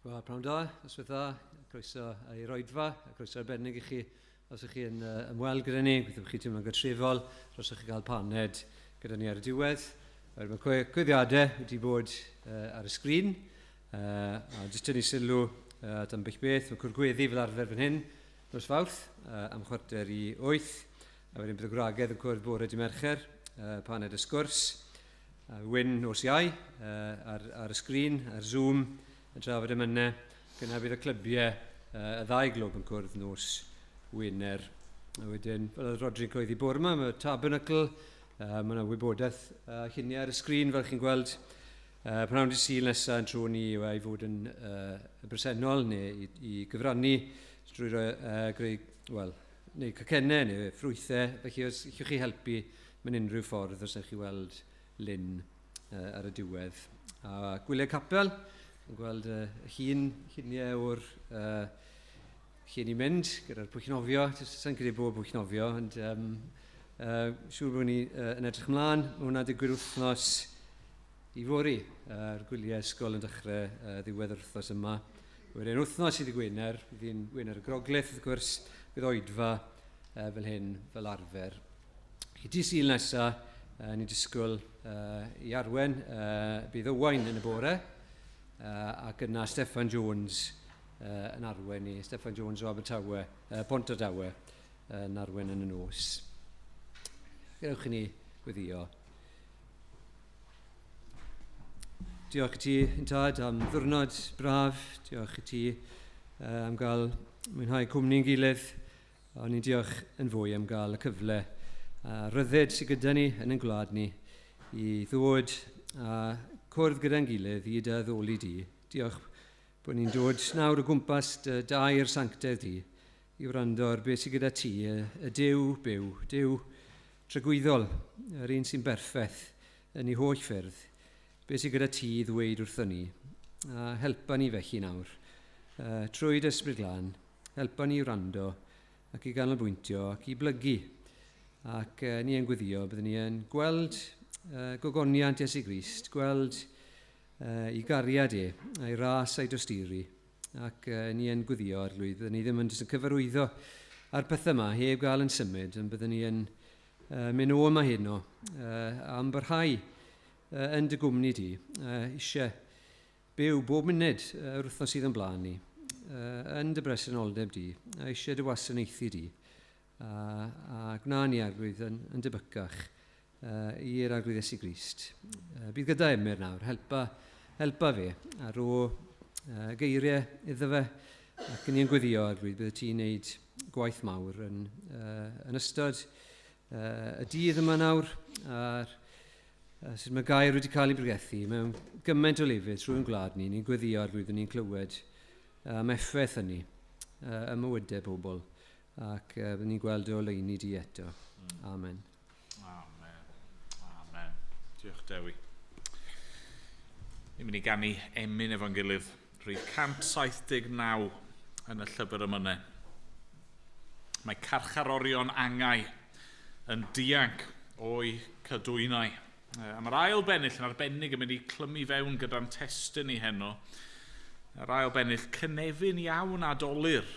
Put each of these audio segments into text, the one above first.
Wel, prawn da, yswydda, croeso i roedfa, croeso arbennig i chi, os ych chi yn ymweld gyda ni, gwyddwch chi teimlo'n gytrefol, os ych chi gael paned gyda ni ar y diwedd. Mae cwyddiadau wedi bod ar y sgrin, a jyst tynnu sylw at ambell beth, mae cwrgweddi fel arfer fan hyn, nos Fawrth, am 7:45, a wedyn bydd y gwragedd yn cwrdd bore di Mercher, paned y sgwrs, Wyn nos Iau ar y sgrin, ar Zoom, a drafod ymynau, gyna bydd y clybiau y ddau glwb yn cwrdd nos Wener. A wedyn, fel oedd Rodri'n coeddi bore yma, mae Tabernacle, mae yna wybodaeth lluniau ar y sgrin fel chi'n gweld. Pnawn di Sul nesaf yn tro ni yw ei fod yn bresennol neu i gyfrannu drwy neu cacennau neu ffrwythau. Felly os llwch chi helpu mewn unrhyw ffordd os ydych chi weld lyn ar y diwedd. A gwyliau capel, yn gweld lluniau o'r llun i mynd gyda'r pwychnofio. Sa'n credu bod pwychnofio, ond siŵr bod ni yn edrych ymlaen. Mae hwnna digwydd wythnos i fori. Yr gwyliau ysgol yn dechrau ddiwedd yr wythnos yma. Wedyn wythnos sydd i Gwener, bydd hi'n Gwener y Groglith, wrth gwrs, bydd oedfa fel hyn, fel arfer. Dydd Sul nesaf, ni'n disgwyl i arwen, bydd Owain yn y bore, ac yna Steffan Jones yn arwen ni, Steffan Jones o Abertawe, Pontardawe, yn arwen yn y nos. Gadewch i ni gweddio. Diolch i ti, Untad, am ddiwrnod braf. Diolch i ti am gael mwynhau cwmni'n gilydd. A ni'n diolch yn fwy am gael y cyfle a ryddid sydd gyda ni yn ein gwlad ni i ddod a cwrdd gyda'n gilydd i dy addoli di. Diolch bod ni'n dod nawr o gwmpas dy dair sanctedd di i wrando ar beth sydd gyda ti, y Duw byw, Duw tragwyddol, yr un sy'n berffaith yn ei holl ffyrdd. Beth sydd gyda ti i ddweud wrthon ni. A helpa ni felly nawr, trwy dy ysbryd glân, helpa ni i wrando ac i ganolbwyntio ac i blygu. Ac ni yn gweddio, byddwn ni yn gweld gogoniant Iesu Grist, gweld i gariad a'i ras a'i dosturi. Ac ni yn gweddio ar lwydd, byddwn ni ddim yn cyfarwyddo ar pethau yma heb gael yn symud, ond byddwn ni yn mynd o yma hyn o am barhau yn dy gwmni di, eisiau byw bob munud yr wythnos sydd yn blaen ni, yn dy bresenoldeb di, a eisiau dy wasanaethu di. A gwna ni arglwydd yn dybycach i'r arglwydd Iesu Grist. Bydd gyda Emyr nawr, helpa fe ar o geiriau iddo fe, ac yn i'n gweddio arglwydd bydd ti'n gwneud gwaith mawr yn ystod y dydd yma nawr, a'r sydd mae gair wedi cael ei brigethu mewn gymaint o lefydd trwy'n gwlad ni, ni'n gweddio arglwydd yn ni'n clywed am effaith hynny, y mywydau bobl. Ac byddwn ni'n gweld o leini di eto. Amen. Amen. Amen. Diolch Dewi. Ni'n mynd i gannu emyn efo'n gilydd. Rhif 179 yn y llyfr ymynau. Mae carcharorion angau yn dianc o'i cadwynau. A mae'r ail bennill yn arbennig yn mynd i clymu fewn gyda'n testyn i heno. Yr ail bennill cynefin iawn adolyr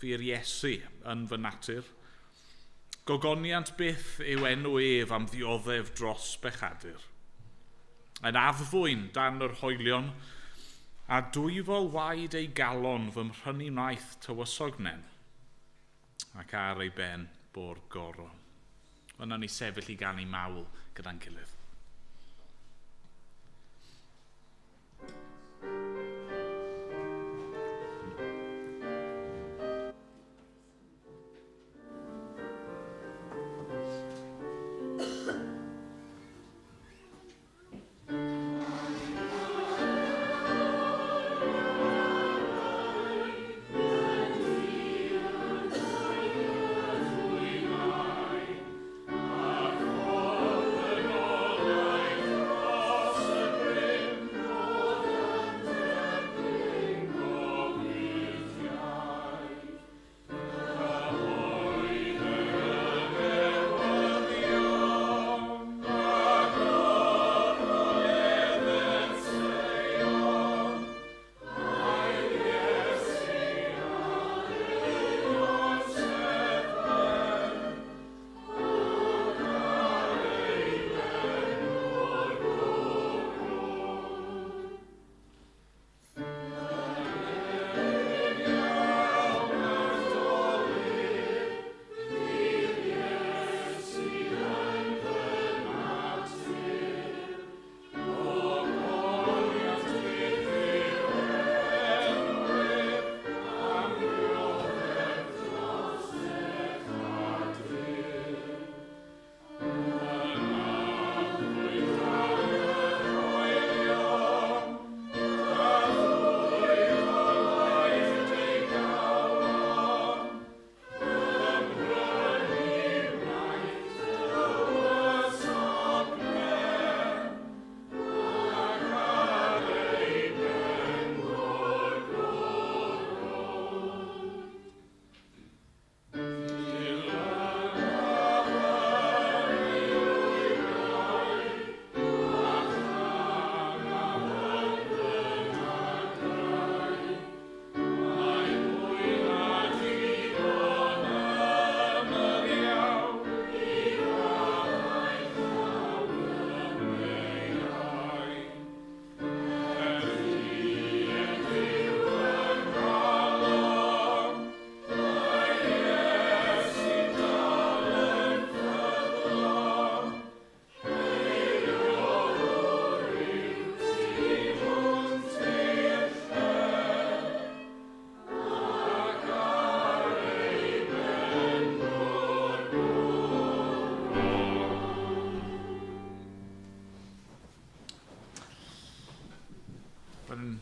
fy'r Iesu yn fy natur. Gogoniant byth yw enw ef am ddioddef dros bechadur. Yn addfwyn dan yr hoelion, a dwyfol waed ei galon fy mhrynu naeth tywysognen, ac ar ei ben bo'r goro. Yna ni sefyll i gannu mawl gyda'n gilydd. Oh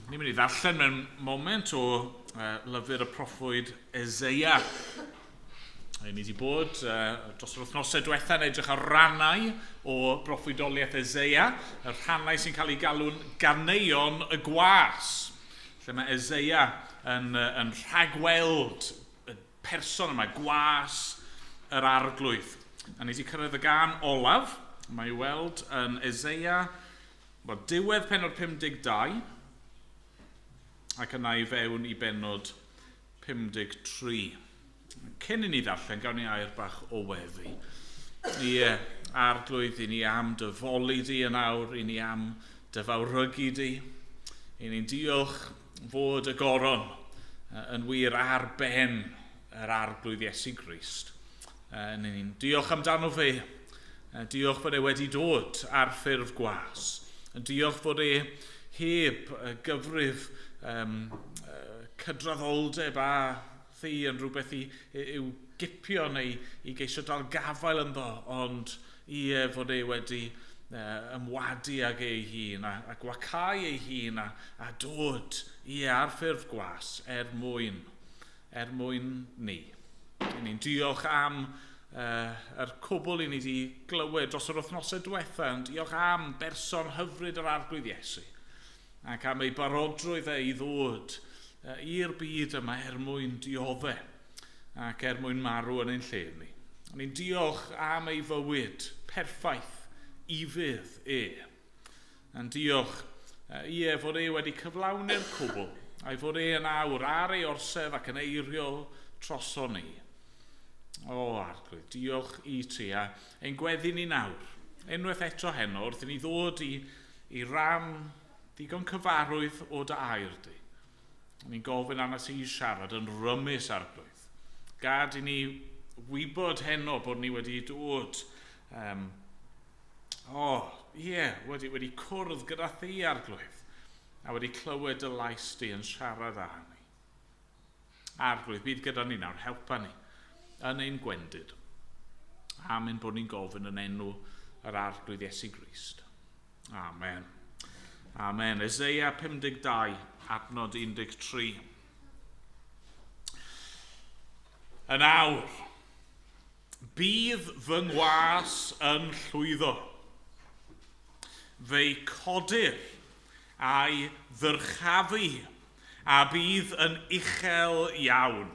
Ni'n mynd i ddarllen mewn moment o lyfr y proffwyd Eseia. Ni wedi bod dros yr wythnosau diwethaf yn edrych ar rannau o broffwydoliaeth Eseia, y rhannau sy'n cael ei galw'n ganeuon y gwas, lle mae Eseia yn rhagweld y person yma, gwas yr arglwydd. A ni wedi cyrraedd y gan olaf, mae i weld yn Eseia, diwedd pennod 52, ac yna i fewn i bennod 53. Cyn i ni ddarllen, gawn ni air bach o weddi. Arglwydd, i ni am dyfoli di yn awr, i ni am dyfawrygu di. I ni'n diolch fod y goron yn wir ar ben yr arglwydd Iesu Grist. Ni'n diolch amdano fe. Diolch bod e wedi dod ar ffurf gwas. Diolch bod e heb gyfrif cydraddoldeb a thi yn rhywbeth i'w gipio neu i geisio dal gafael ynddo, ond fod e wedi ymwadu ag ei hun a gwacau ei hun a dod ar ffurf gwas mwyn ni. Ni'n diolch am yr cwbl i ni wedi glywed dros yr wythnosau diwethaf, yn diolch am berson hyfryd yr arglwydd Iesu ac am ei barodrwydd i ddod i'r byd yma mwyn dioddau ac mwyn marw yn ein lle ni. Ni'n diolch am ei fywyd perffaith i fydd Yn diolch fod e wedi cyflawni'r cwbl a'i fod e yn awr ar ei orsedd ac yn eiriol troso ni. Arglwydd, diolch i ti a ein gweddi ni nawr. Unwaith eto heno wrth i ni ddod i ran ddigon cyfarwydd o dy air di. Ni'n gofyn arna si siarad yn rymus arglwydd. Gad i ni wybod heno bod ni wedi dod wedi cwrdd gyda thi arglwydd a wedi clywed y lais di yn siarad â ni. Arglwydd, bydd gyda ni nawr, helpa ni yn ein gwendid. Amen bod ni'n gofyn yn enw yr arglwydd Iesu Grist. Amen. Amen. Eseia 52, adnod 13. Yn awr, bydd fy ngwas yn llwyddo, fe'i codir a'i ddyrchafu, a bydd yn uchel iawn.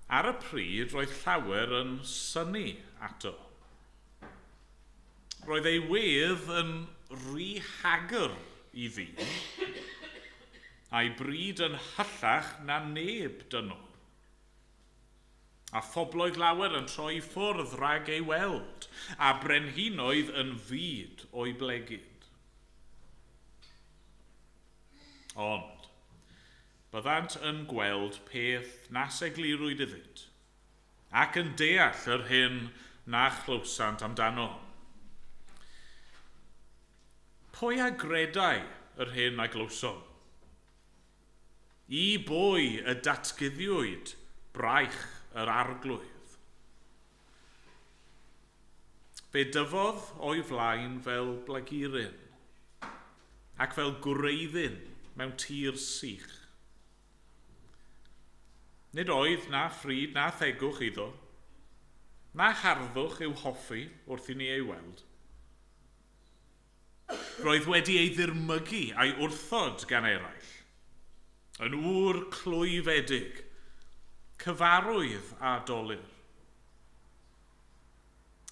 Ar y pryd, roedd llawer yn synnu ato. Roedd ei wedd yn rhy hagr i ddyn, a'i bryd yn hyllach na neb dynol. A phobloedd lawer yn troi ffwrdd rhag ei weld, a brenhinoedd yn fyd o'i blegyd. Ond, byddant yn gweld peth nas eglurwyd iddynt, ac yn deall yr hyn na chlywsant amdano. Pwy a gredau yr hyn a glywsom? I bwy y datguddiwyd braich yr arglwydd? Fe dyfodd o'i flaen fel blagurin, ac fel gwreiddyn mewn tir sych. Nid oedd na ffryd na thegwch iddo, na harddwch i'w hoffi wrth i ni ei weld. Roedd wedi ei ddirmygu a'i wrthod gan eraill, yn wr clwyfedig, cyfarwydd a dolyr.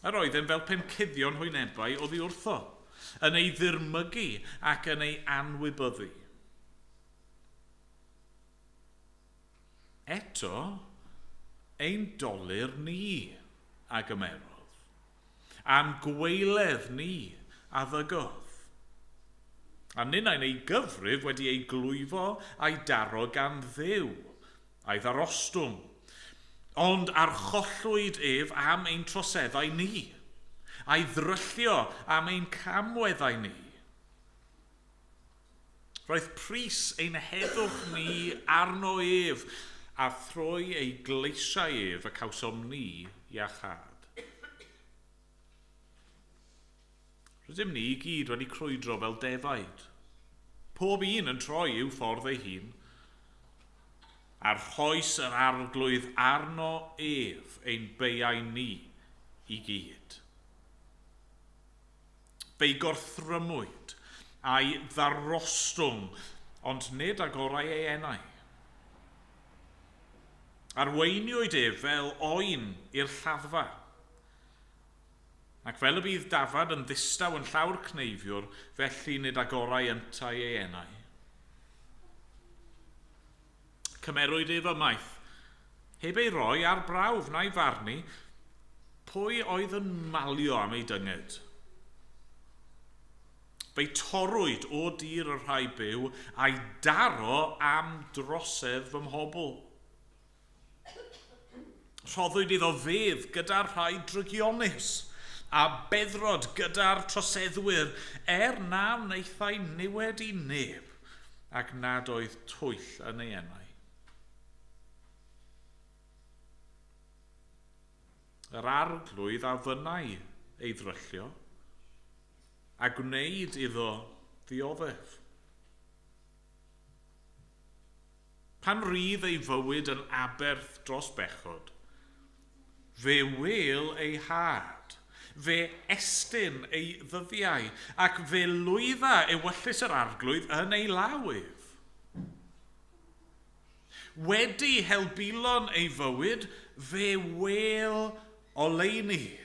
Yr oedden fel pencyddion hwynebau oddi wrtho, yn ei ddirmygu ac yn ei anwybyddu. Eto, ein dolyr ni a gymerodd, a'n gweiledd ni a ddygodd. A nyn ein ei gyfrif wedi ei glwyfo a'i daro gan Dduw, a'i ddarostwm, ond archollwyd ef am ein troseddau ni, a'i ddryllio am ein camweddau ni. Roedd pris ein heddwch ni arno ef, a throi ei gleisiau ef y cawsom ni iachad. Rydym ni i gyd wedi crwydro fel defaid. Pob un yn troi i'w ffordd ei hun. Ar rhoes yr arglwydd arno ef ein beiau ni i gyd. Fe'i gorthrymwyd a'i ddarostwng, ond nid agorau ei enau. Arweiniwyd ef fel oen i'r lladdfa, ac fel y bydd dafad yn ddistaw yn llawr cneifiwr, felly nid agorau yntau ei enau. Cymerwyd ef ymaith, heb ei roi ar brawf na'i farnu, pwy oedd yn malio am ei dynged. Fe'i torwyd o dir y rhai byw, a'i daro am drosedd fy mhobl. Rhoddwyd iddo fedd gyda'r rhai drygionus, a beddrod gyda'r troseddwyr, na wnaethai niwed i neb, ac nad oedd twyll yn ei enau. Yr arglwydd a fynnau ei ddryllio, a gwneud iddo ddioddef. Pan rydd ei fywyd yn aberth dros bechod, fe wel ei had, fe estyn ei ddyddiau, ac fe lwydda ewyllus yr arglwydd yn ei lawef. Wedi helbilon ei fywyd, fe wel oleuni,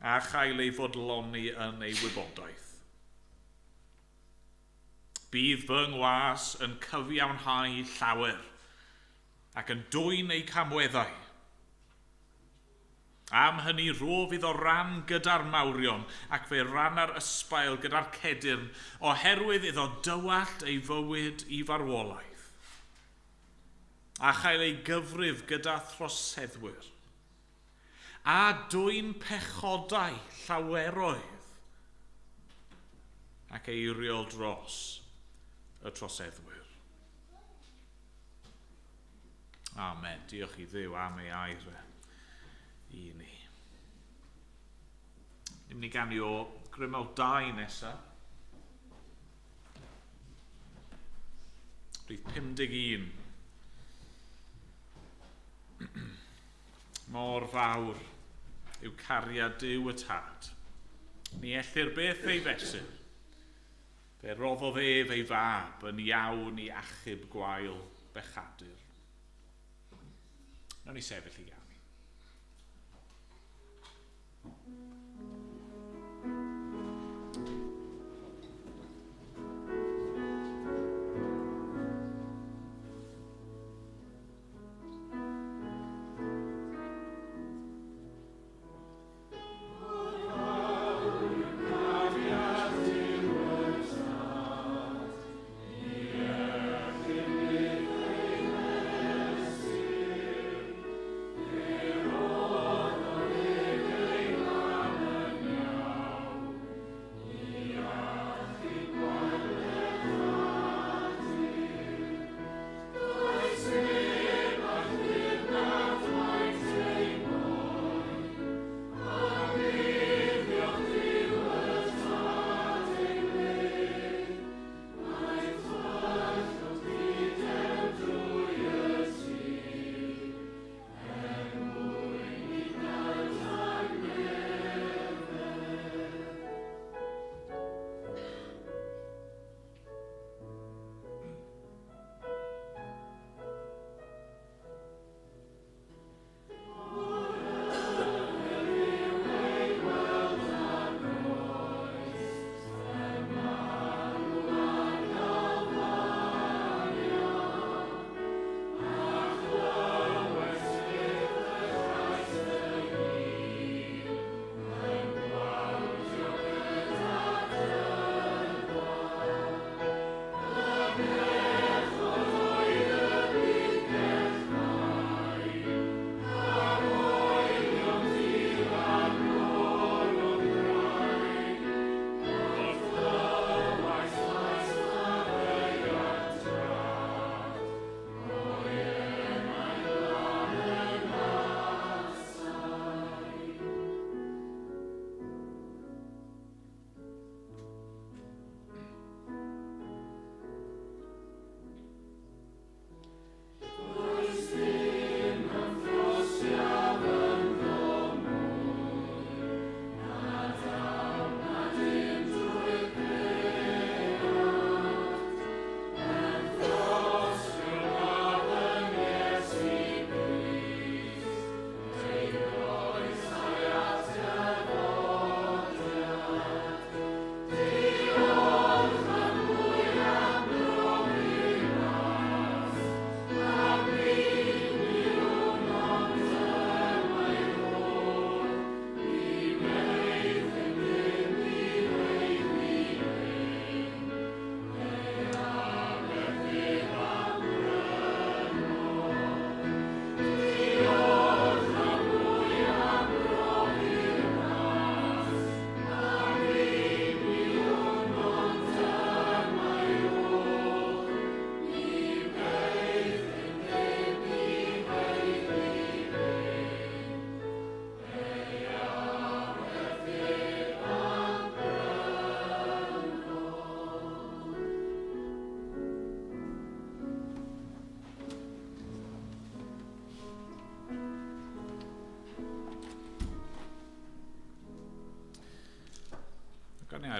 a chael ei fodloni yn ei wybodaeth. Bydd fy ngwas yn cyfiawnhau llawer, ac yn dwyn ei camweddau. Am hynny rof iddo ran gyda'r mawrion, ac fe ran ar ysbail gyda'r cedyrn, oherwydd iddo dywallt ei fywyd i farwolaeth. A chael ei gyfrif gyda throseddwyr. A dwyn pechodau llaweroedd, ac eiriol dros y troseddwyr. Amen. Diolch i Dduw am ei air i ni. Ni'n mynd i ganu o Cwmpawd 2 nesaf. Rhif 51. Mor fawr yw cariad Duw y Tad. Ni ellir beth ei fesur. Fe roddodd ef ei fab yn iawn i achub gwael bechadur. Nawn ni sefyll i ganu.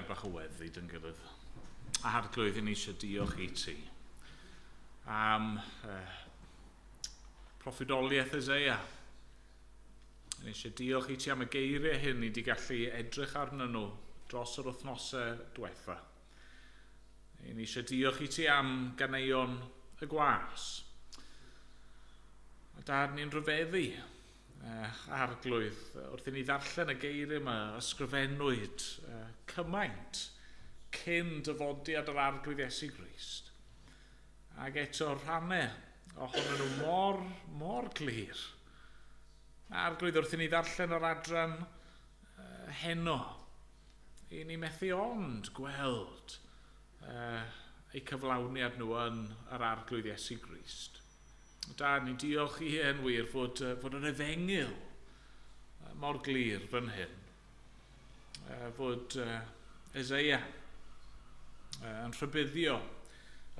tair bach o weddi, dyn gilydd. A Arglwydd, ni eisiau diolch i ti am proffidoliaeth Eseia. Ni eisiau diolch i ti am y geiriau hyn ni wedi gallu edrych arnyn nhw dros yr wythnosau diwetha. Ni eisiau diolch i ti am ganeuon y gwas. A Dad, ni'n rhyfeddu Arglwydd wrth i ni ddarllen y geiriau yma, ysgrifennwyd cymaint cyn dyfodiad yr Arglwydd Iesu Grist. Ac eto rhannau ohonyn nhw mor glir. Arglwydd wrth i ni ddarllen yr adran heno, i ni methu ond gweld eu cyflawniad nhw yn yr Arglwydd Iesu Grist. Da, ni'n diolch i yn wir fod yr efengyl mor glir fan hyn. Fod Eseia yn rhybuddio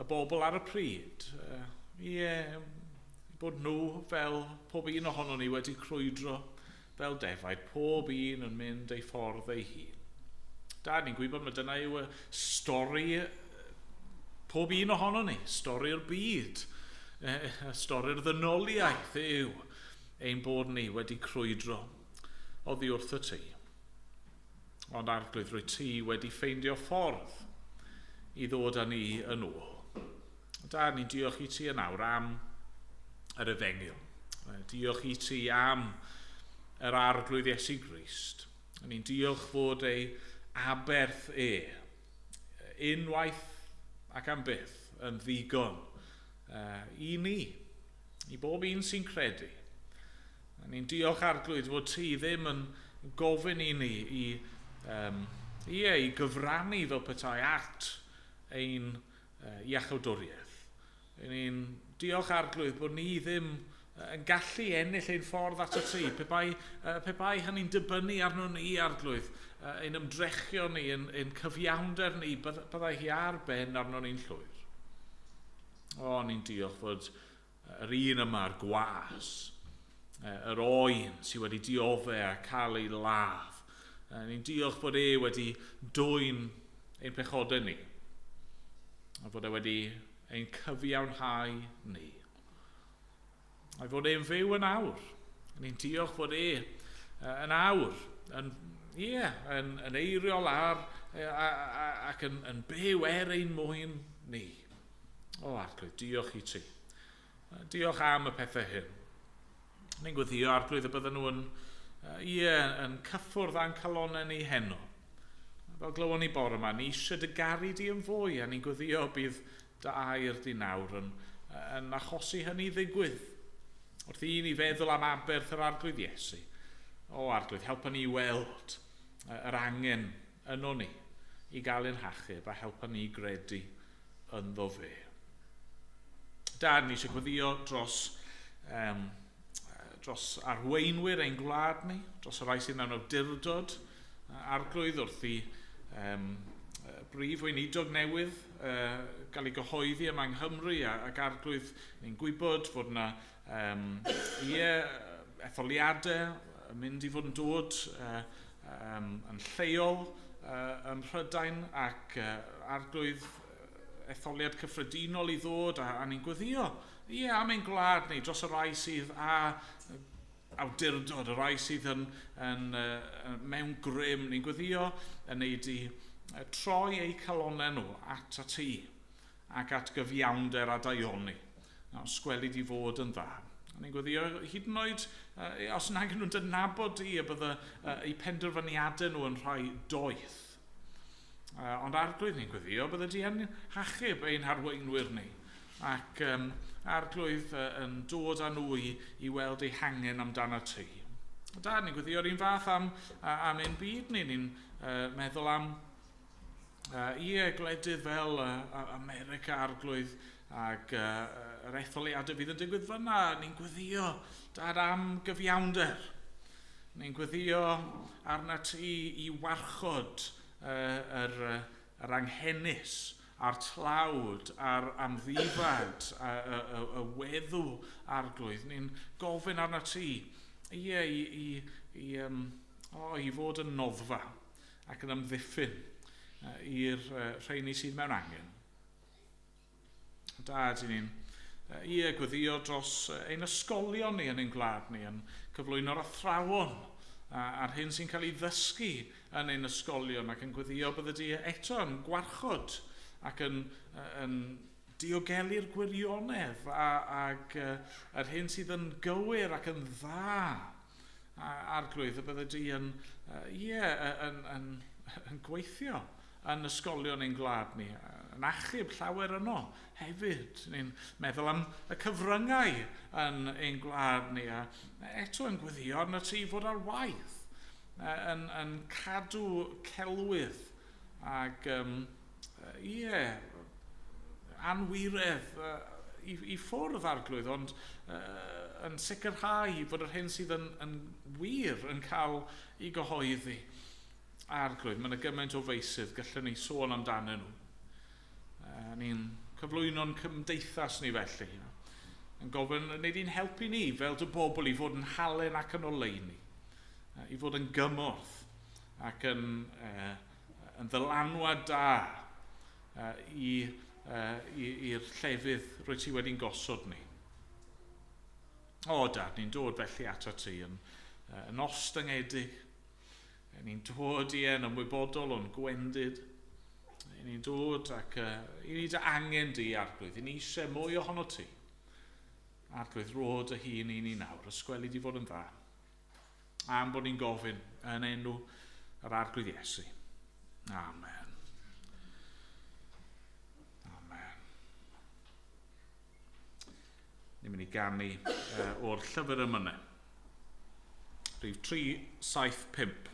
y bobl ar y pryd. Bod nhw fel pob un ohono ni wedi crwydro fel defaid, pob un yn mynd ei ffordd ei hun. Da, ni'n gwybod mae dyna yw y stori pob un ohono ni, stori'r byd. Stori'r ddynoliaeth yw ein bod ni wedi crwydro oddi wrth y ti. Ond Arglwydd, rwy ti wedi ffeindio ffordd i ddod â ni yn ôl. Da, ni'n diolch i ti yn awr am yr efengyl. Diolch i ti am yr Arglwydd Iesu Grist. Ni'n diolch fod ei aberth unwaith ac am byth yn ddigon i ni, i bob un sy'n credu. Ni'n diolch Arglwydd fod ti ddim yn gofyn i ni i gyfrannu fel petai at ein iachawdwriaeth. Ni'n diolch Arglwydd bod ni ddim yn gallu ennill ein ffordd at y ti. Pe bai hynny'n dibynnu arno ni Arglwydd, ein ymdrechion ni, ein cyfiawnder ni, byddai hi ar ben arno ni'n llwyr. Ni'n diolch fod yr un yma'r gwas, yr oen sydd wedi diofau a cael ei ladd. Ni'n diolch bod wedi dwyn ein pechodau ni, a fod wedi ein cyfiawnhau ni. A fod e'n fyw yn awr. Ni'n diolch fod yn awr, yn eiriol ac yn byw ein mwyn ni. Arglwydd, diolch i ti. Diolch am y pethau hyn. Ni'n gweddio Arglwydd y bydden nhw yn cyffwrdd a'n calonau ni heno. Fel glywon ni bore yma, ni eisiau dy garu di yn fwy, a ni'n gweddio bydd dy air di nawr yn achosi hynny ddigwydd. Wrth i ni feddwl am aberth yr Arglwydd Iesu. Arglwydd, helpa ni weld yr angen yno ni i gael ein hachub a helpa ni gredu ynddo fe. Da, ni eisiau gweddio dros arweinwyr ein gwlad ni, dros y rai sydd mewn awdurdod, Arglwydd wrth i brif weinidog newydd gael ei gyhoeddi yma yng Nghymru, ac Arglwydd ni'n gwybod fod yna etholiadau yn mynd i fod yn dod yn lleol ym Mhrydain, ac Arglwydd etholiad cyffredinol i ddod, a ni'n gweddio am ein gwlad ni dros y rai sydd awdurdod, y rai sydd yn mewn grym. Ni'n gweddio yn neud i troi eu calonau nhw at y ti ac at gyfiawnder a daioni. Sgweli di fod yn dda. Ni'n gweddio hyd yn oed os nag nhw'n dynabod i a bydde eu penderfyniadau nhw yn rhai doeth. Ond Arglwydd ni'n gweddio bydde di yn hachub ein harweinwyr ni, ac Arglwydd yn dod â nhw i weld eu hangen amdano ti. Da, ni'n gweddio un fath am ein byd ni. Ni'n meddwl am gwledydd fel America, Arglwydd, ac yr etholiadau fydd yn digwydd fyna. Ni'n gweddio am gyfiawnder. Ni'n gweddio arna ti i warchod yr anghennus, a'r tlawd, a'r amddifad, y weddw Arglwydd. Ni'n gofyn arna ti i fod yn noddfa ac yn ymddiffyn i'r rheini sydd mewn angen. Dad, ni'n gweddio dros ein ysgolion ni yn ein gwlad ni, yn cyflwyno'r athrawon a'r hyn sy'n cael ei ddysgu yn ein ysgolion, ac yn gweddio bydde di eto yn gwarchod ac yn diogelu'r gwirionedd ac yr hyn sydd yn gywir ac yn dda arglwydd, y bydde di yn gweithio yn ysgolion ein gwlad ni, yn achub llawer yno hefyd. Ni'n meddwl am y cyfryngau yn ein gwlad ni, a eto yn gweddio arno ti fod ar waith, yn cadw celwydd ac anwiredd i ffwrdd arglwydd, ond yn sicrhau bod yr hyn sydd yn wir yn cael ei gyhoeddi arglwydd. Mae'n gymaint o feisydd gallwn ni sôn amdanyn nhw. Ni'n cyflwyno'n cymdeithas ni felly, yn gofyn wneud i'n helpu ni fel dy bobl i fod yn halen ac yn oleuni, i fod yn gymorth ac yn ddylanwad da i'r llefydd rwy ti wedi'n gosod ni. O Dad, ni'n dod felly ato ti yn ostyngedig, ni'n dod i yn ymwybodol o'n gwendid, ni'n dod ac i ni dy angen di arglwydd, i ni eisiau mwy ohono ti. Arglwydd rod y hun i ni nawr, ysgweli di fod yn dda. Am bod ni'n gofyn yn enw yr arglwydd Iesu. Amen. Amen. Ni'n mynd i ganu o'r llyfr Emyr. Rhif 375.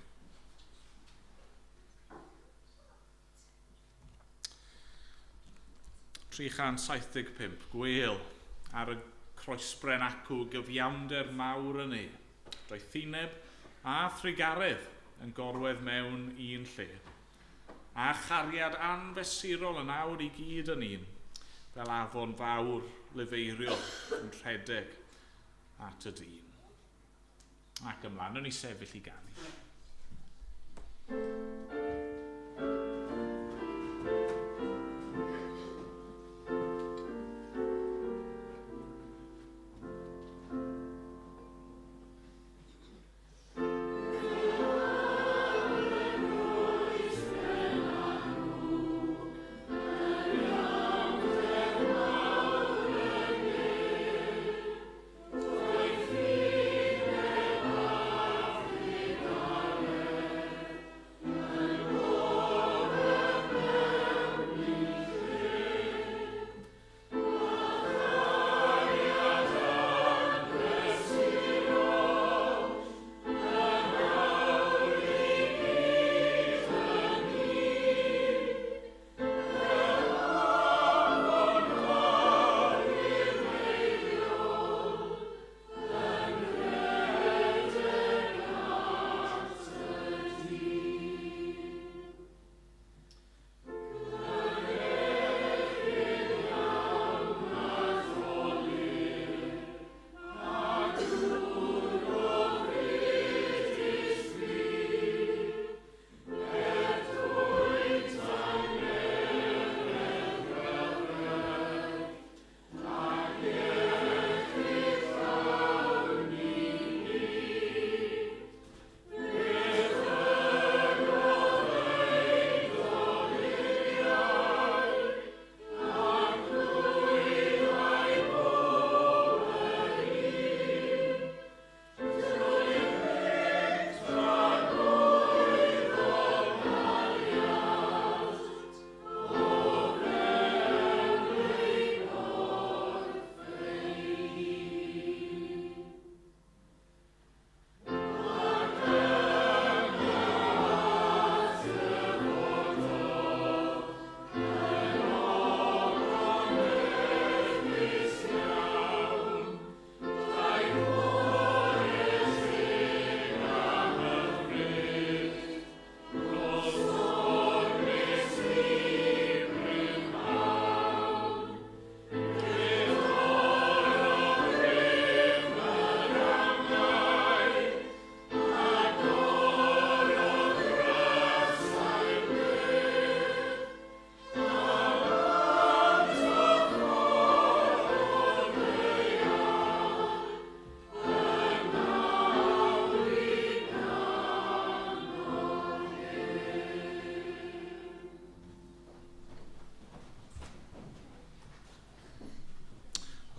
Trechan 75, gweil ar y croesbren acw gyfiawnder mawr yn ei. Roedd Thineb a Thrigaredd yn gorwedd mewn un lle, a chariad anfesurol yn awr i gyd yn un, fel afon fawr lyfeiriol yn rhedeg at y dyn. Ac ymlaen, yn ei sefyll i ganu.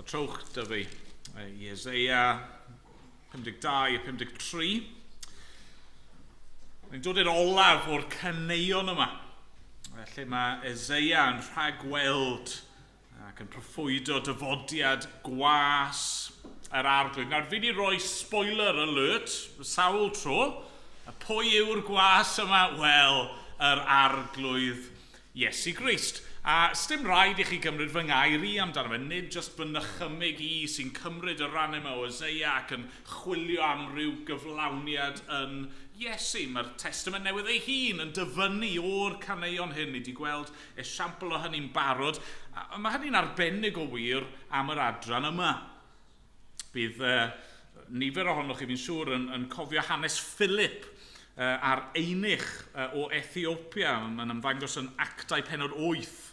trowch dy fi i Eseia 52 a 53. Mae'n dod i'r olaf o'r caneuon yma, lle mae Eseia yn rhagweld ac yn proffwydo dyfodiad gwas yr arglwydd. Nawr, fi wedi rhoi spoiler alert, sawl tro, a pwy yw'r gwas yma? Wel, yr arglwydd Iesu Grist. A sdim rhaid i chi gymryd fy ngairi amdano fe, nid jyst fy nychymig i sy'n cymryd y rhan yma o Eseia ac yn chwilio am ryw gyflawniad yn Iesu. Mae'r testament newydd ei hun yn dyfynnu o'r caneuon hyn. Ni wedi gweld esiampl o hynny'n barod. A mae hynny'n arbennig o wir am yr adran yma. Bydd nifer ohonoch chi fi'n siŵr yn cofio hanes Philip a'r einich o Ethiopia. Mae'n ymddangos yn Actau Pennod 8.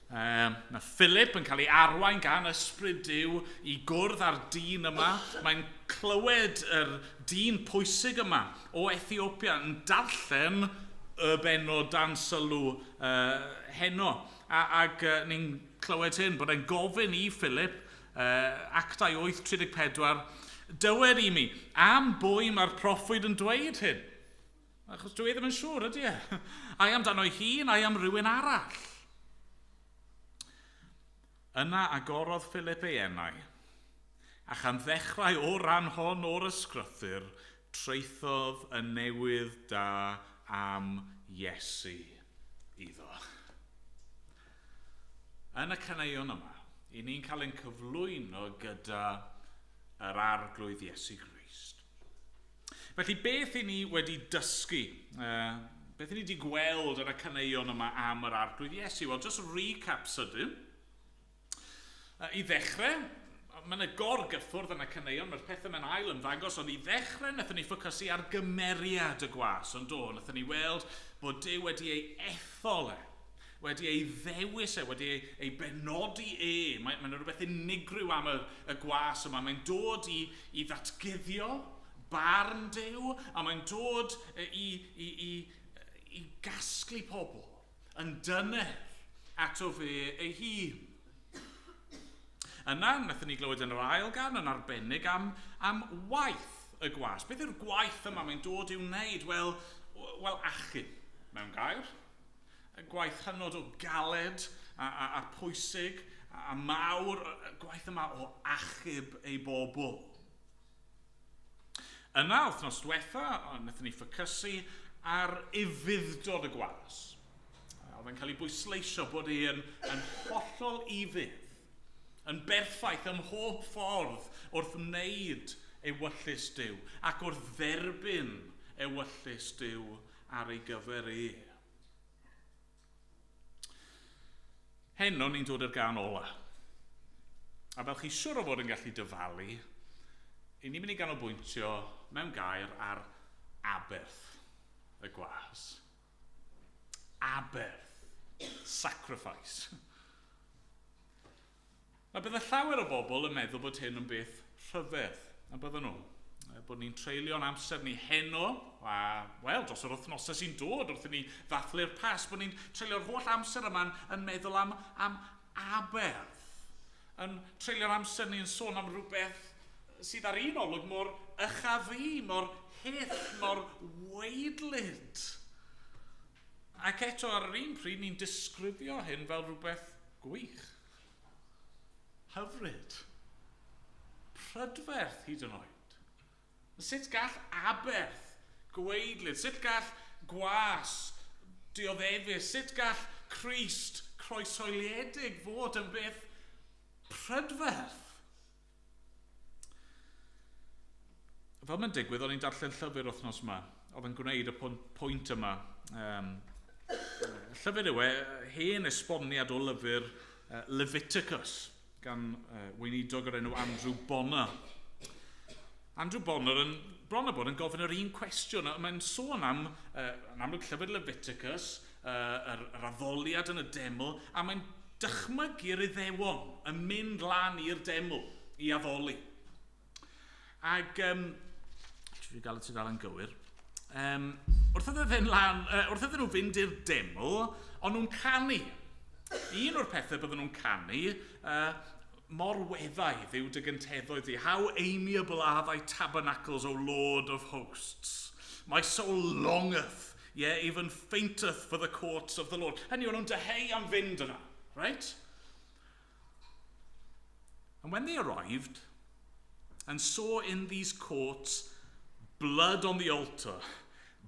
Mae Philip yn cael ei arwain gan ysbryd Duw i gwrdd â'r dyn yma. Mae'n clywed yr dyn pwysig yma o Ethiopia yn darllen y benod dan sylw heno. Ac ni'n clywed hyn bod e'n gofyn i Philip, Actau 8:34, dywed i mi, am bwy mae'r proffwyd yn dweud hyn? Achos dwi ddim yn siŵr, ydy e? Ai amdano ei hun, ai am rhywun arall? Yna agorodd Philip ei enau, a chan ddechrau o ran hon o'r ysgrythyr, treithodd y newydd da am Iesu iddo. Yn y caneuon yma, i ni'n cael ein cyflwyno gyda yr arglwydd Iesu Grist. Felly, beth i ni wedi dysgu? Beth i ni wedi gweld yn y caneuon yma am yr arglwydd Iesu? Wel, just recap sydyn. I ddechrau, mae'n y gorgyffwrdd yn y caneuon, mae'r pethau mewn ail yn ddangos, ond i ddechrau wnaethon ni ffocysu ar gymeriad y gwas, ond do, wnaethon ni weld bod Duw wedi ei ethol wedi ei ddewis wedi ei benodi Mae'n rhywbeth unigryw am y gwas yma. Mae'n dod i ddatguddio barn Duw, a mae'n dod i gasglu pobl yn dynedd ato fe ei hun. Yna, wnaethon ni glywed yn yr ail gan yn arbennig am waith y gwas. Beth yw'r gwaith yma mae'n dod i'w wneud? Wel, achub mewn gair. Y gwaith hynod o galed a pwysig a mawr, y gwaith yma o achub ei bobl. Yna, wythnos diwetha, wnaethon ni ffocysu ar ufuddod y gwas. Oedd e'n cael ei bwysleisio bod e'n hollol ufudd, yn berffaith ym mhob ffordd wrth wneud ewyllus Duw ac wrth dderbyn ewyllus Duw ar ei gyfer Heno ni'n dod i'r gan ola. A fel chi siŵr o fod yn gallu dyfalu, i ni'n mynd i ganolbwyntio mewn gair ar aberth y gwas. Aberth. Sacrifice. A bydd y llawer o bobl yn meddwl bod hyn yn beth rhyfedd, a bydden nhw. Bod ni'n treulio'n amser ni heno, dros yr wythnosau sy'n dod wrth i ni ddathlu'r pas, bod ni'n treulio'r holl amser yma yn meddwl am aberth. Yn treulio'r amser ni'n sôn am rhywbeth sydd ar un olwg mor ychafu, mor hyll, mor weidlyd. Ac eto ar yr un pryd ni'n disgrifio hyn fel rhywbeth gwych. Hyfryd, prydferth hyd yn oed. Sut gall aberth gweidlyd, sut gall gwas dioddefus, sut gall Crist croeshoeliedig fod yn beth prydferth? Fel mae'n digwydd, o'n i'n darllen llyfr wythnos yma, oedd yn gwneud y pwynt yma. Llyfr yw hen esboniad o lyfr Leviticus, gan weinidog o'r enw Andrew Bonner. Andrew Bonner yn bron a bod yn gofyn yr un cwestiwn. Mae'n sôn am amlwg llyfr Leviticus, yr addoliad yn y deml, a mae'n dychmygu'r Iddewon yn mynd lan i'r deml i addoli. Ac, fi gael y tudalen yn gywir, wrth iddyn nhw fynd i'r deml, ond nhw'n canu. Un o'r pethau bydden nhw'n canu mor weddaidd yw dy gynteddau di. How amiable are thy tabernacles, O Lord of hosts. My soul longeth, yea, even fainteth for the courts of the Lord. Hynny yw, nhw'n deheu am fynd yna, right? And when they arrived and saw in these courts blood on the altar,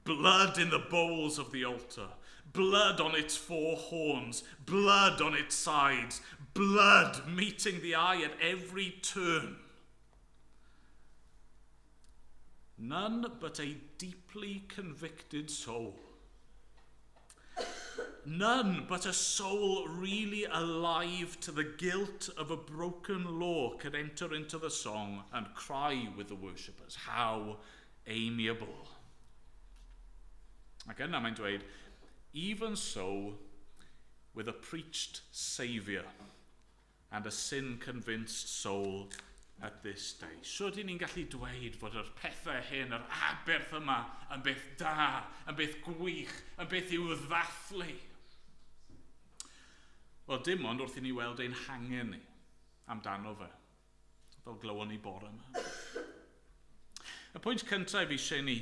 blood in the bowls of the altar, blood on its four horns, blood on its sides, blood meeting the eye at every turn, none but a deeply convicted soul, none but a soul really alive to the guilt of a broken law could enter into the song and cry with the worshippers, how amiable. Ac yna mae'n dweud, even so with a preached Saviour and a sin-convinced soul at this day. Sut i ni'n gallu dweud fod yr pethau hyn, yr aberth yma, yn beth da, yn beth gwych, yn beth i'w ddathlu? Wel, dim ond wrth i ni weld ein hangen ni amdano fe, fel glywon ni bore yma. Y pwynt cyntaf fi eisiau ni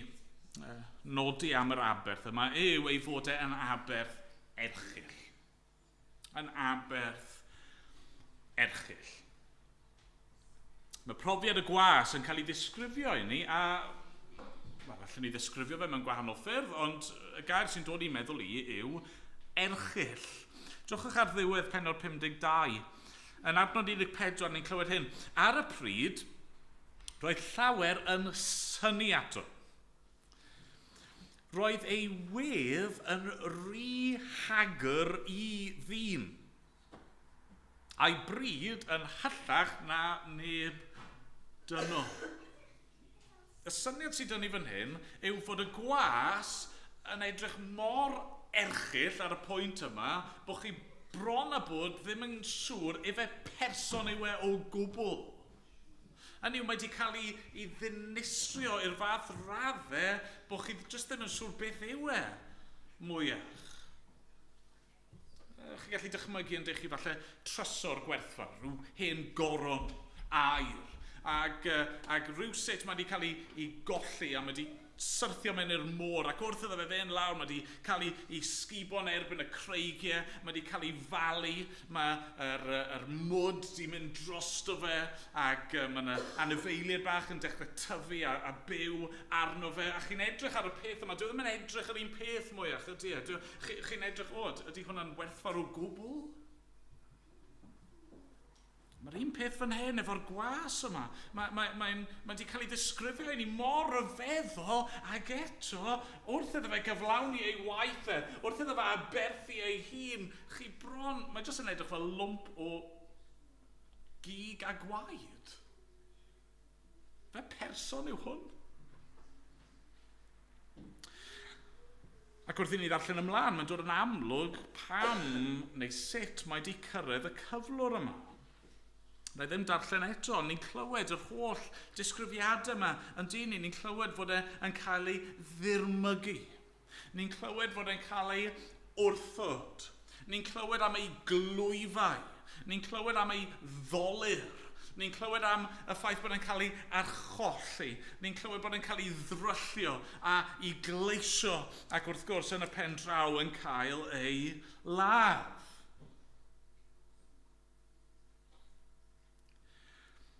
nodi am yr aberth yma yw ei fod e'n aberth erchyll. Yn aberth erchyll. Mae profiad y gwas yn cael ei ddisgrifio i ni, a allwn ni ddisgrifio fe mewn gwahanol ffyrdd, ond y gair sy'n dod i meddwl i yw erchyll. Drychwch ar ddiwedd pennod 52. Yn adnod 14 ni'n clywed hyn. Ar y pryd, roedd llawer yn syni ato. Roedd ei wedd yn rhy hagyr i ddyn, a'i bryd yn hyllach na neb dyno. Y syniad sydd dyn ni fan hyn yw fod y gwas yn edrych mor erchyll ar y pwynt yma bod chi bron a bod ddim yn siŵr efe person yw e o gwbl. Hynny yw, mae wedi cael ei ddinistrio i'r fath raddau bod chi jyst ddim yn siŵr beth yw e mwyach. Chi'n gallu dychmygu yn dych chi falle trysor gwerthfawr, rhyw hen goron air, ac rhywsut mae wedi cael ei golli a mae wedi syrthio mewn i'r môr, ac wrth iddo fe fe'n lawr, mae wedi cael ei sgubo'n erbyn y creigiau, mae wedi cael ei falu, mae'r mwd wedi mynd drosto fe, ac mae yna anifeiliaid bach yn dechrau tyfu a byw arno fe, a chi'n edrych ar y peth yma, dwi ddim yn edrych ar un peth mwyach, ydy e? Chi'n edrych, ydy hwnna'n werthfawr o gwbl? Mae'r un peth fan hyn efo'r gwas yma. Mae'n wedi cael ei ddisgrifio i ni mor ryfeddol ac eto, wrth iddo fe gyflawni ei waith e, wrth iddo fe aberthu ei hun, chi bron, mae jyst yn edrych fel lwmp o gig a gwaed. Fe person yw hwn. Ac wrth i ni ddarllen ymlaen, mae'n dod yn amlwg pam neu sut mae wedi cyrraedd y cyflwr yma. Na i ddim darllen eto, ni'n clywed yr holl disgrifiadau yma yn dyn ni'n clywed fod e'n cael ei ddirmygu. Ni'n clywed fod e'n cael ei wrthod. Ni'n clywed am ei glwyfau. Ni'n clywed am ei ddolir. Ni'n clywed am y ffaith bod e'n cael ei archolli. Ni'n clywed bod e'n cael ei ddryllio a ei gleisio, ac wrth gwrs yn y pen draw yn cael ei ladd.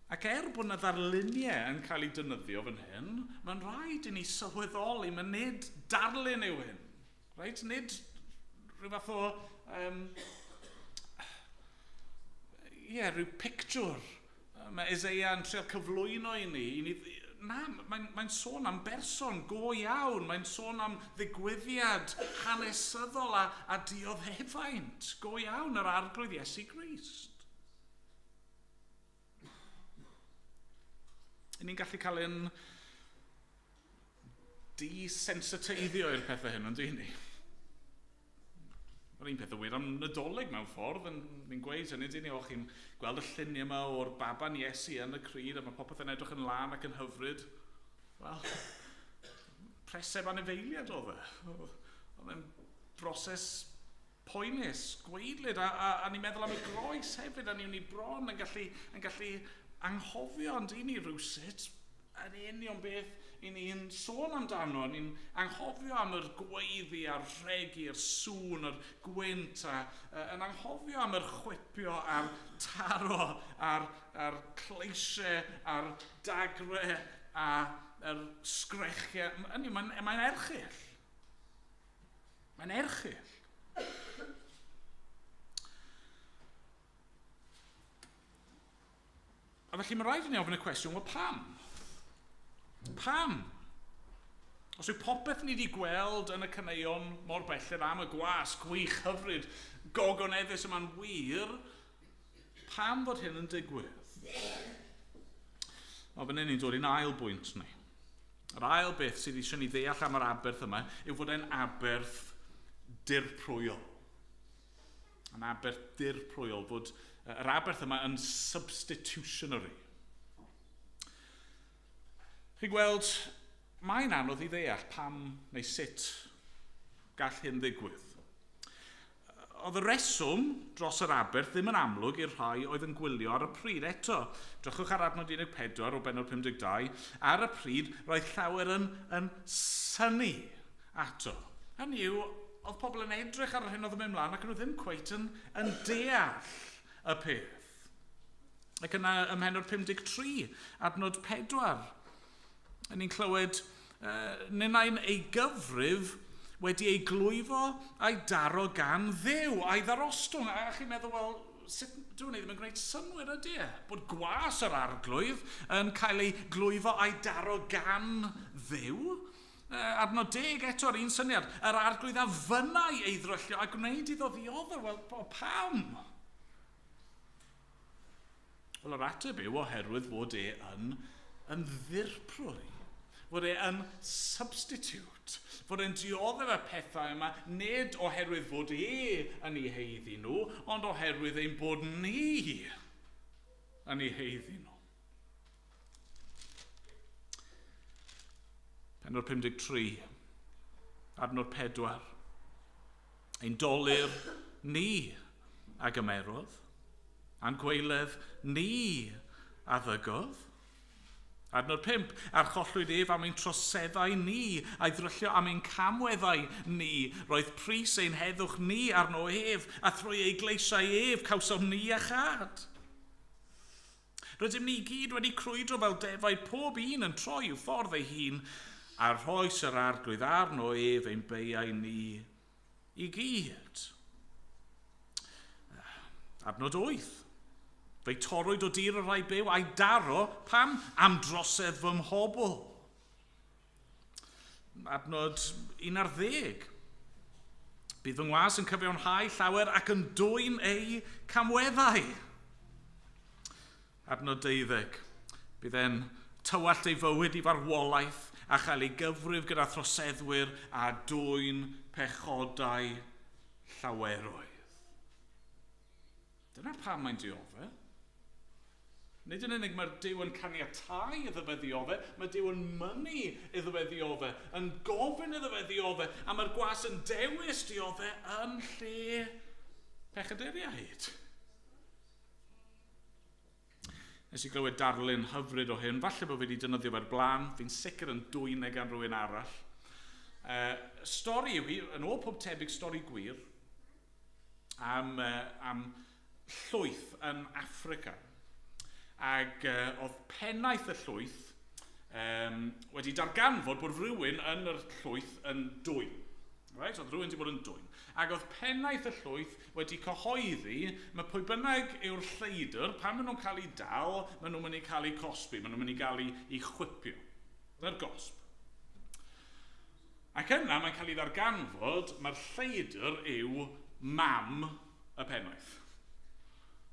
Ac bod yna ddarluniau yn cael ei defnyddio fan hyn, mae'n rhaid i ni sylweddoli, mae nid darlun yw hyn. Right? Nid rhyw fath o rhyw picture. Mae Eseia yn treol cyflwyno i ni. Na, mae'n sôn am berson go iawn. Mae'n sôn am ddigwyddiad hanesyddol a dioddefaint go iawn yr arglwydd Iesu Grist. Ni'n gallu cael ein desensiteiddio i'r pethau hyn, ond ni. Mae'r un peth y wir am Nadolig mewn ffordd, ni'n gweud hynny, dyn ni, chi'n gweld y lluniau yma o'r baban Iesu yn y cryd, a mae popeth yn edrych yn lan ac yn hyfryd. Wel, preseb anifeiliad oedd e. Oedd e'n broses poenus, gweidlyd, a ni'n meddwl am y groes hefyd, a ni'n bron yn gallu anghofio, ond i ni rwsut, yn union beth i ni'n sôn amdano. Ni'n anghofio am yr gweiddi a'r rhegi, yr sŵn, yr gwynt, yn anghofio am yr chwipio a'r taro, a'r cleisiau, a'r dagre, a'r sgrechiau. Mae'n erchyll. Mae'n erchyll. A felly mae rhaid i ni ofyn y cwestiwn, wel pam? Pam? Os yw popeth ni wedi gweld yn y caneuon mor belled am y gwas, gwych, hyfryd, gogoneddus yma'n wir, pam fod hyn yn digwydd? O, fan hyn ni'n dod i'n ail bwynt ni. Yr ail beth sydd eisiau ni ddeall am yr aberth yma yw fod e'n aberth dirprwyol. Yn aberth dirprwyol, fod yr aberth yma yn substitutionary. Chi'n gweld, mae'n anodd i ddeall pam neu sut gall hyn ddigwydd. Oedd y reswm dros yr aberth ddim yn amlwg i'r rhai oedd yn gwylio ar y pryd. Eto, drychwch ar adnod 14 o bennod 52, ar y pryd roedd llawer yn synnu ato. Hynny yw, oedd pobl yn edrych ar hyn oedd yn mynd mlaen ac nhw ddim cweit yn deall y peth. Ac yna ym Mhennod 53, adnod 4, ni'n clywed nynau'n ei gyfrif wedi ei glwyfo a'i daro gan ddew, a'i ddarostwng. A chi'n meddwl, wel, sut dwi'n ni ddim yn gwneud synwyr ydy e? Bod gwas yr arglwydd yn cael ei glwyfo a'i daro gan ddew? Adnod 10 eto ar un syniad, yr arglwydd a fynnau ei ddryllio a gwneud iddo ddioddef. Wel, pam? Wel, yr ateb yw oherwydd fod e yn ddirprwy. Fod e yn substitute. Fod e'n dioddef y pethau yma, nid oherwydd fod e yn ei heiddi nhw, ond oherwydd ein bod ni yn ei heiddi nhw. Pennod 53, adnod 4. Ein dolir ni a gymerodd, a'n gweiledd ni a ddygodd. Adnod 5, archollwyd ef am ein troseddau ni, a'i ddryllio am ein camweddau ni. Roedd pris ein heddwch ni arno ef, a thrwy ei gleisiau ef, cawsom ni a chad. Rydym ni gyd wedi crwydro fel defaid, pob un yn troi i'w ffordd ei hun, a rhoes yr arglwydd arno ef ein beiau ni i gyd. Adnod 8. Fe'i torwyd o dir y rhai byw a'i daro, pam? Am drosedd fy mhobl. Adnod 11. Bydd fy ngwas yn cyfiawnhau llawer ac yn dwyn ei camweddau. Adnod 12. Bydd e'n tywallt ei fywyd i farwolaeth a chael ei gyfrif gyda throseddwyr a dwyn pechodau llaweroedd. Dyna pam mae'n dioddef. Nid yn unig mae'r Duw yn caniatáu iddo fe ddioddef, mae Duw yn mynnu iddo fe ddioddef, yn gofyn iddo fe ddioddef, a mae'r gwas yn dewis dioddef yn lle pechaduriaid. Nes i glywed darlun hyfryd o hyn, falle bod fi wedi defnyddio fe'r blaen, fi'n sicr yn dwyn gan rhywun arall. Stori yw hi, yn ôl pob tebyg stori gwir, am llwyth yn Affrica. Ac oedd pennaeth y llwyth wedi darganfod bod rhywun yn yr llwyth yn dwyn. Right? Oedd rhywun wedi bod yn dwyn. Ac oedd pennaeth y llwyth wedi cyhoeddi, mae pwy bynnag yw'r lleidr, pan maen nhw'n cael ei dal, maen nhw'n mynd i cael ei cosbi, maen nhw'n mynd i cael ei chwipio. Dyna'r gosb. Ac yna mae'n cael ei ddarganfod, mae'r lleidr yw mam y pennaeth.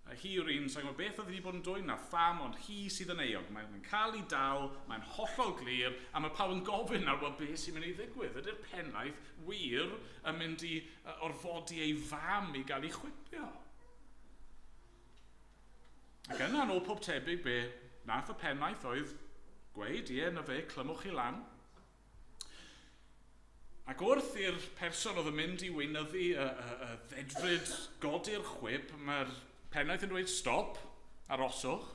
Hi yw'r un, sa'n gwybod beth oedd wedi bod yn dwyn na pham, ond hi sydd yn eog. Mae'n cael ei dal, mae'n hollol glir, a mae pawb yn gofyn ar beth sy'n mynd i ddigwydd. Ydy'r pennaeth wir yn mynd i orfodi ei fam i gael ei chwipio. Ac yna yn ôl pob tebyg be nath y pennaeth oedd gweud, ie, na fe, clymwch i lan. Ac wrth i'r person oedd yn mynd i weinyddu y ddedfryd godi'r chwip, mae'r pennaeth yn dweud stop, aroswch.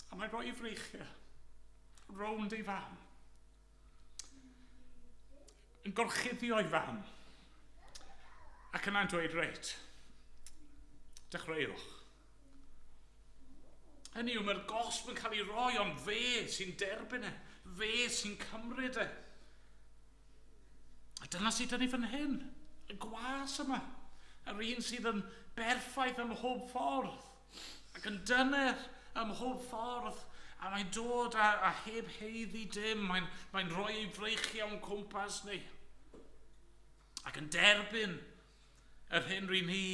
A mae'n rhoi i freichiau, rownd ei fam. Yn gorchuddio ei fam. Ac yna'n dweud, reit, dechreuwch. Hynny yw, mae'r gosb yn cael ei roi, ond fe sy'n derbyn e. Fe sy'n cymryd e. A dyna sydd yn ei fan hyn. Y gwas yma. Yr un sydd yn berffaith ym mhob ffordd. Ac yn dyner ym mhob ffordd. A mae'n dod a heb heiddi dim. Mae'n rhoi ei freichiau o'n cwmpas ni. Ac yn derbyn yr hyn rydyn ni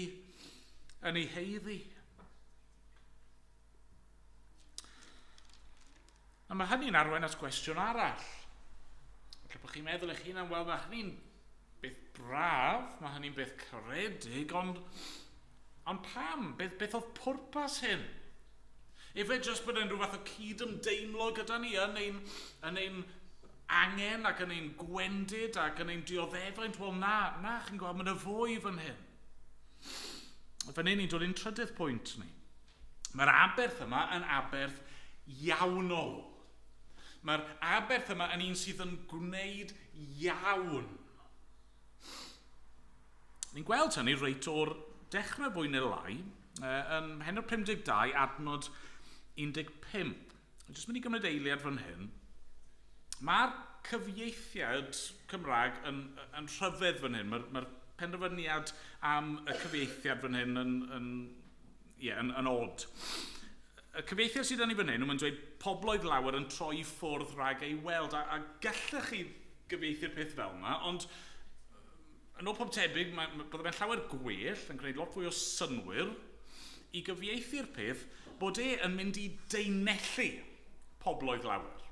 yn ei heiddi. A mae hynny'n arwain at gwestiwn arall. Felly bod chi'n meddwl eich hunan, wel, mae hynny'n beth braf, mae hynny'n beth caredig, ond pam? Beth oedd pwrpas hyn? Efe jyst bod e'n rhyw fath o cyd-ymdeimlo gyda ni yn ein angen ac yn ein gwendid ac yn ein dioddefaint? Wel, na, chi'n gwybod, mae'n y fwy fan hyn. Fan hyn ni'n dod i'n trydydd pwynt ni. Mae'r aberth yma yn aberth iawnol. Mae'r aberth yma yn un sydd yn gwneud iawn. Ni'n gweld hynny reit o'r dechrau fwy neu lai, yn Mhenor 52, adnod 15. Jyst mynd i gymryd eiliad fan hyn. Mae'r cyfieithiad Cymraeg yn rhyfedd fan hyn. Mae'r penderfyniad am y cyfieithiad fan hyn yn od. Y cyfieithiad sydd yn ei fan hyn, mae'n dweud pobloedd lawer yn troi ffwrdd rhag ei weld, a gallech chi gyfieithu'r peth fel yma, ond yn ôl pob tebyg, byddai fe'n llawer gwell, yn gwneud lot fwy o synwyr, i gyfieithu'r peth bod yn mynd i deinellu pobloedd lawer.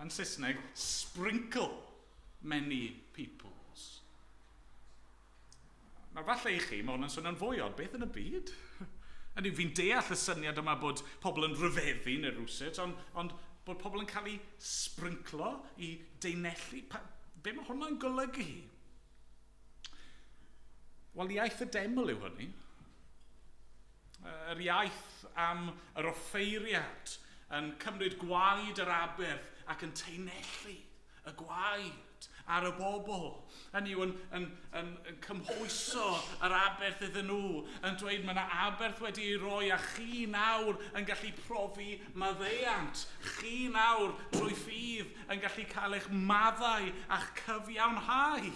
Yn Saesneg, sprinkle many peoples. Nawr falle i chi, mae hwnna'n swnio'n fwy od, beth yn y byd? Hynny, fi'n deall y syniad yma bod pobl yn rhyfeddu neu rwsyd, ond bod pobl yn cael ei sbrinclo, i deinellu. Be mae hwnna'n golygu? Wel, iaith y deml yw hynny. Yr iaith am yr offeiriad yn cymryd gwaed yr aberth ac yn teinellu y gwaed ar y bobl. Hynny yw yn cymhwyso yr aberth iddyn nhw, yn dweud mae yna aberth wedi ei roi a chi nawr yn gallu profi maddeuant. Chi nawr drwy ffydd yn gallu cael eich maddau a'ch cyfiawnhau.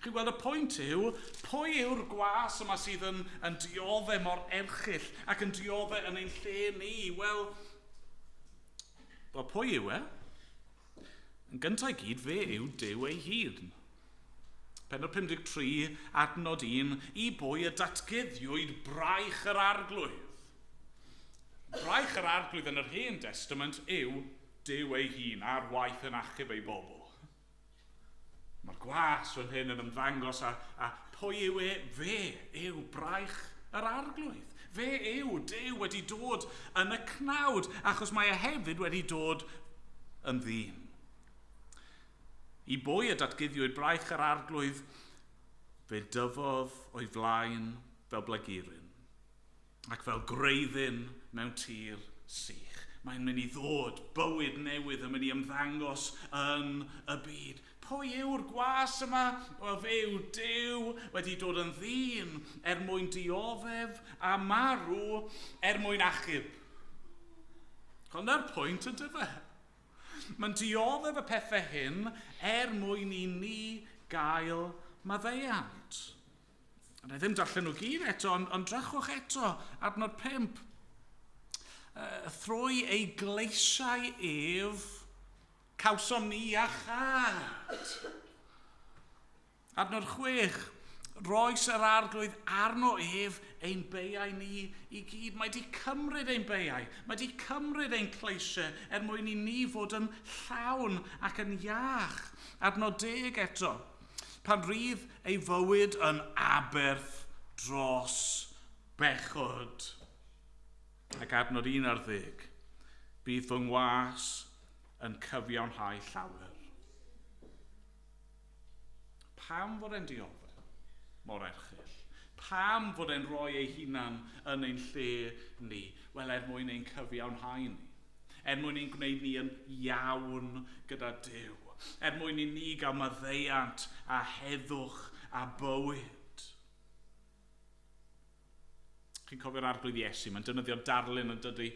Chi'n gweld y pwynt yw, pwy yw'r gwas yma sydd yn diodde mor erchyll ac yn diodde yn ein lle ni? Wel, pwy yw e? Yn gyntaf i gyd, fe yw Duw ei hun. Pennod 53, adnod 1, i bwy y datguddiwyd braich yr arglwydd. Braich yr arglwydd yn yr Hen Testament yw Duw ei hun a'r waith yn achub ei bobl. Mae'r gwas fan hyn yn ymddangos a pwy yw e? Fe yw braich yr arglwydd. Fe yw Duw wedi dod yn y cnawd, achos mae e hefyd wedi dod yn ddyn. I bwy y datguddiwyd braich yr arglwydd, fe dyfodd o'i flaen fel blagurin, ac fel greiddyn mewn tir sych. Mae'n mynd i ddod, bywyd newydd yn mynd i ymddangos yn y byd. Pwy yw'r gwas yma? Wel, fe yw Duw wedi dod yn ddyn mwyn dioddef a marw mwyn achub. Hwnna'r pwynt yn dyfa. Mae'n dioddef y pethau hyn mwyn i ni gael maddeuant. A ddim darllen nhw gyd eto, ond drachwch eto, adnod 5. Thrwy ei gleisiau ef, cawsom ni a chad. Adnod 6. Roes yr arglwydd arno ef ein beiau ni i gyd. Mae di cymryd ein beiau. Mae di cymryd ein cleisiau mwyn i ni fod yn llawn ac yn iach. Adnod 10 eto. Pan rydd ei fywyd yn aberth dros bechod. Ac adnod 11. Bydd fy ngwas yn cyfiawnhau llawer. Pam fod e'n dioddef mor erchyll? Pam fod e'n rhoi ei hunan yn ein lle ni? Wel, mwyn ein cyfiawnhau ni. Mwyn ein gwneud ni yn iawn gyda Duw. Mwyn i ni gael maddeuant a heddwch a bywyd. Chi'n cofio'r arglwydd Iesu, mae'n defnyddio darlun yn dydy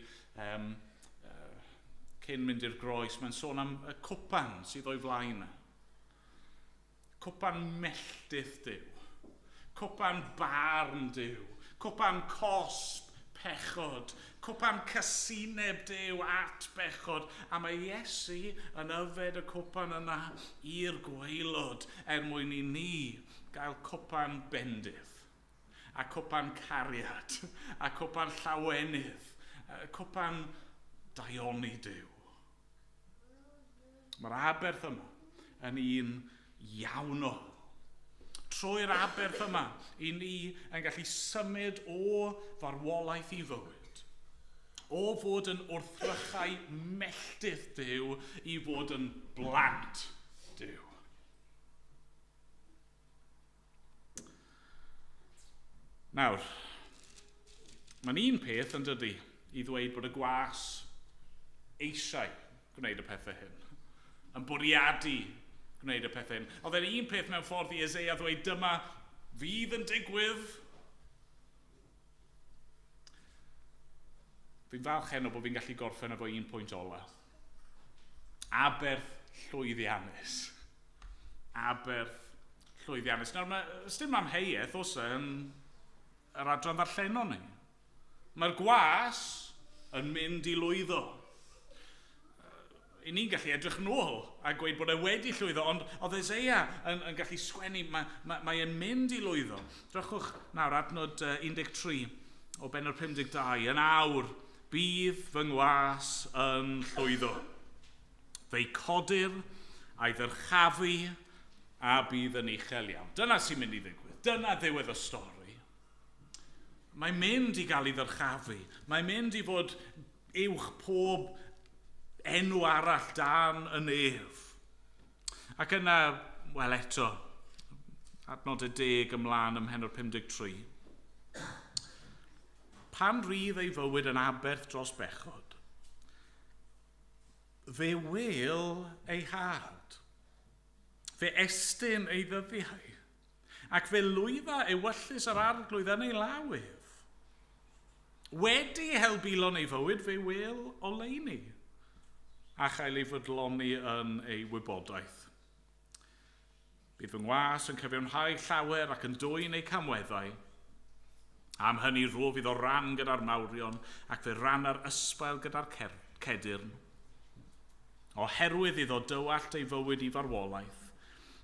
cyn mynd i'r groes. Mae'n sôn am y cwpan sydd o'i flaen. Cwpan melltith Duw. Cwpan barn Duw. Cwpan cosb pechod. Cwpan cysineb Duw at bechod. A mae Iesu yn yfed y cwpan yna i'r gwaelod mwyn i ni gael cwpan bendith. A cwpan cariad. A cwpan llawenydd. Cwpan daioni Duw. Mae'r aberth yma yn un iawnol. Trwy'r aberth yma, i ni yn gallu symud o farwolaeth i fywyd. O fod yn wrthrychau melltith Duw i fod yn blant Duw. Nawr, mae'n un peth yn dydy i ddweud bod y gwas eisiau gwneud y pethau hyn. Yn bwriadu gwneud y pethau hyn. Oedd e'n un peth mewn ffordd i Eseia ddweud dyma fydd yn digwydd. Fi'n falch heno bod fi'n gallu gorffen efo un pwynt ola. Aberth llwyddiannus. Aberth llwyddiannus. Nawr, ysdim amheuaeth os yn yr adran ddarllenon ni. Mae'r gwas yn mynd i lwyddo. I ni'n gallu edrych nôl a gweud bod e wedi llwyddo, ond oedd Eseia yn gallu sgwennu, mae e'n mynd i lwyddo. Drychwch nawr adnod 13 o benod 52. Yn awr, bydd fy ngwas yn llwyddo. Fe'i codir a'i ddyrchafu a bydd yn uchel iawn. Dyna sy'n mynd i ddigwydd. Dyna ddiwedd y stori. Mae'n mynd i gael ei ddyrchafu. Mae'n mynd i fod uwch pob enw arall dan y nef. Ac yna, wel eto, adnod 10 ymlaen ym mhenod 53. Pan rydd ei fywyd yn aberth dros bechod, fe wil ei had, fe estyn ei ddyddiau, ac fe lwydda ewyllus yr arglwydd yn ei lawydd. Wedi helbilon ei fywyd, fe wil oleuni, a chael ei fodloni yn ei wybodaeth. Bydd fy ngwas yn cyfiawnhau llawer ac yn dwyn ei camweddau. Am hynny rho fydd o ran gyda'r mawrion ac fe ran ar ysbail gyda'r cedyrn. Oherwydd iddo dywallt ei fywyd i farwolaeth,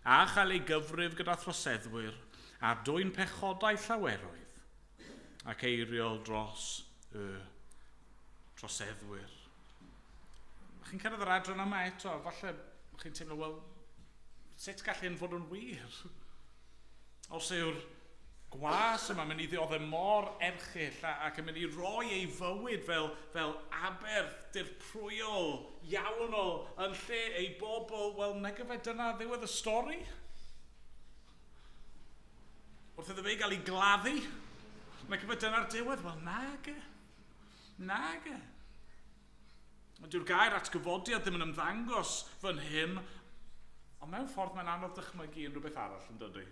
a chael ei gyfrif gyda throseddwyr a dwyn pechodau llaweroedd ac eiriol dros y troseddwyr. Chi'n cyrraedd yr adran yma eto, falle chi'n teimlo, wel, sut gallu'n fod yn wir? Os yw'r gwas yma mynd i ddioddau mor erchyll ac yn mynd i roi ei fywyd fel aberth dirprwyol, iawnol, yn lle ei bobl, wel, nag yfe dyna ddiwedd y stori? Wrth iddo fe gael ei gladdu? Nag yfe dyna'r diwedd? Wel, nag e. Nag e. Dyw'r gair atgyfodiad ddim yn ymddangos fan hyn, ond mewn ffordd mae'n anodd dychmygu yn rhywbeth arall yn dydy.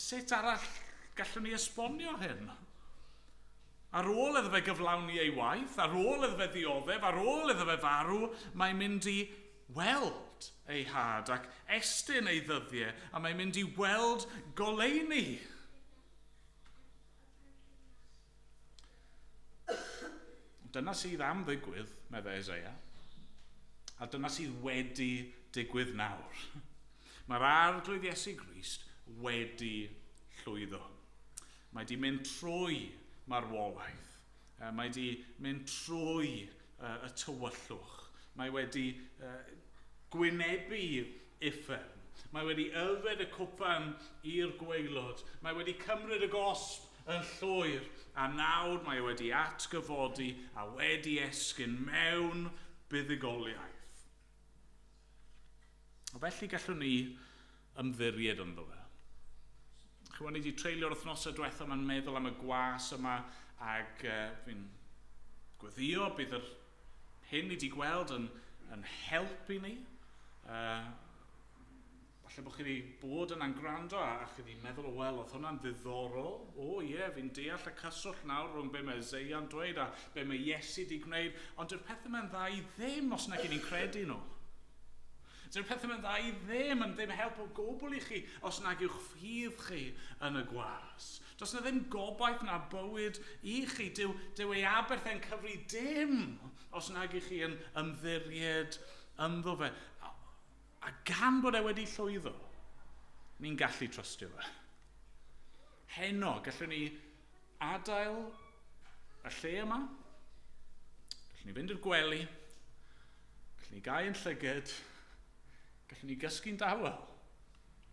Sut arall gallwn ni esbonio hyn? Ar ôl iddo fe gyflawni ei waith, ar ôl iddo fe ddioddef, ar ôl iddo fe farw, mae'n mynd i weld ei had ac estyn ei ddyddiau, a mae'n mynd i weld goleuni. Dyna sydd am ddigwydd, meddwl Eseia, a dyna sydd wedi digwydd nawr. Mae'r arglwydd Iesu Grist wedi llwyddo. Mae wedi mynd trwy marwolaeth. Mae wedi mynd trwy y tywyllwch. Mae wedi gwynebu uffern. Mae wedi yfed y cwpan i'r gwaelod. Mae wedi cymryd y gosb yn llwyr, a nawr mae wedi atgyfodi a wedi esgyn mewn buddugoliaeth. A felly gallwn ni ymddiried ynddo fe. Chwan, ni wedi treulio'r wythnosau diwethaf yma'n meddwl am y gwas yma, ac fi'n gweddio bydd yr hyn ni wedi gweld yn helpu ni. Falle bod chi wedi bod yna'n gwrando a chi wedi meddwl, wel, oedd hwnna'n ddiddorol. Fi'n deall y cyswllt nawr rhwng be mae Eseia'n dweud a be mae Iesu wedi gwneud, ond dyw'r pethau mae'n dda i ddim os nag ni'n credu nhw. Dyw'r pethau mae'n dda i ddim help o gwbl i chi os nag yw'ch ffydd chi yn y gwas. Does na ddim gobaith na bywyd i chi. Dyw ei aberth e'n cyfri dim os nag ych chi yn ymddiried ynddo fe. A gan bod e wedi llwyddo, ni'n gallu trystio fe. Heno, gallwn ni adael y lle yma, gallwn ni fynd i'r gwely, gallwn ni gau yn llyged, gallwn ni gysgu'n dawel,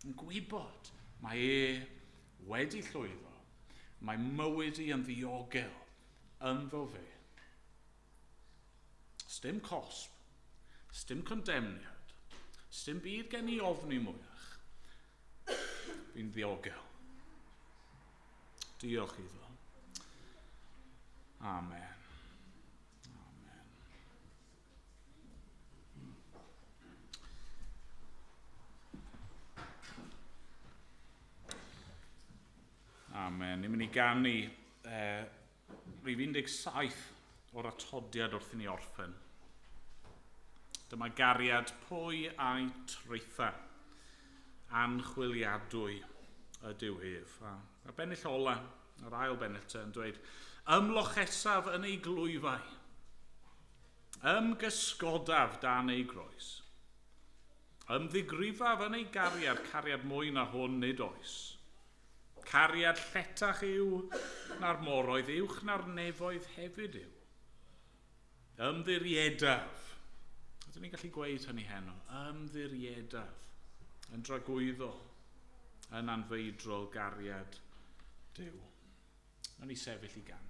yn gwybod mae wedi llwyddo, mae mywyd i yn ddiogel ynddo fe. Sdim cosb, sdim condemniad, sdim byd gen i ofni mwyach. Fi'n ddiogel. Diolch iddo. Amen. Amen. Amen. Ni'n mynd i ganu rhif 17 o'r atodiad wrth i ni orffen. Dyma gariad pwy a'i traetha, anchwiliadwy ydyw ef. A bennill ola, yr ail bennill yn dweud, ymlochesaf yn ei glwyfau, ymgysgodaf dan ei groes, ymddigrifaf yn ei gariad, cariad mwy na hwn nid oes. Cariad lletach yw na'r moroedd, uwch na'r nefoedd hefyd yw. Ymddiriedaf. Ydyn ni'n gallu gweud hynny heno? Ymddiriedaf, yn dragwyddo, yn anfeidrol gariad Duw. Nawn ni sefyll i ganu.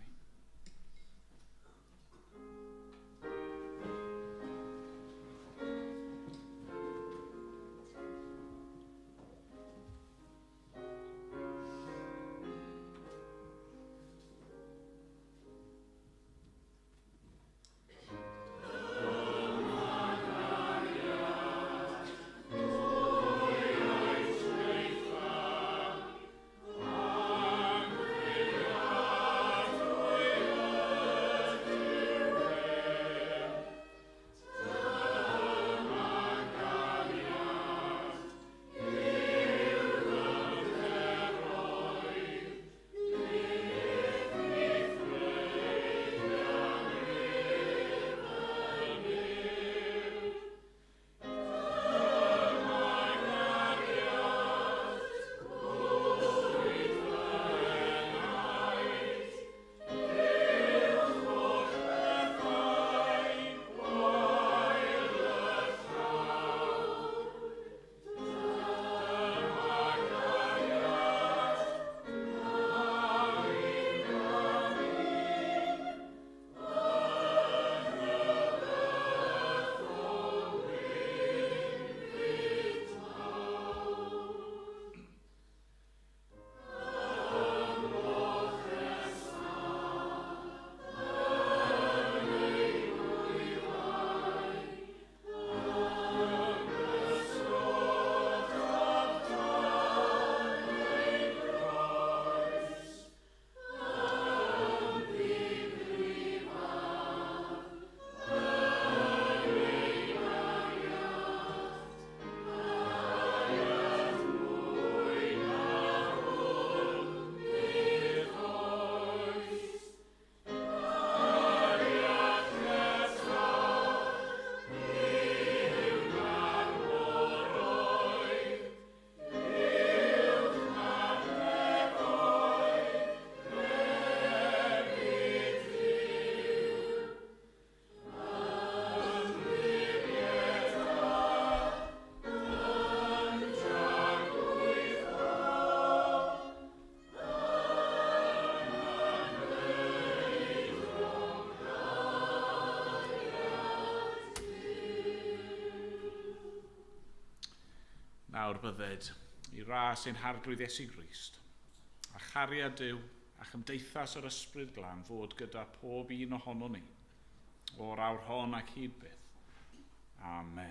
nawr bydded i ras ein harglwydd Iesu Grist, a chariad Duw a chymdeithas yr ysbryd glân fod gyda pob un ohono ni, o'r awr hon ac hyd byth. Amen.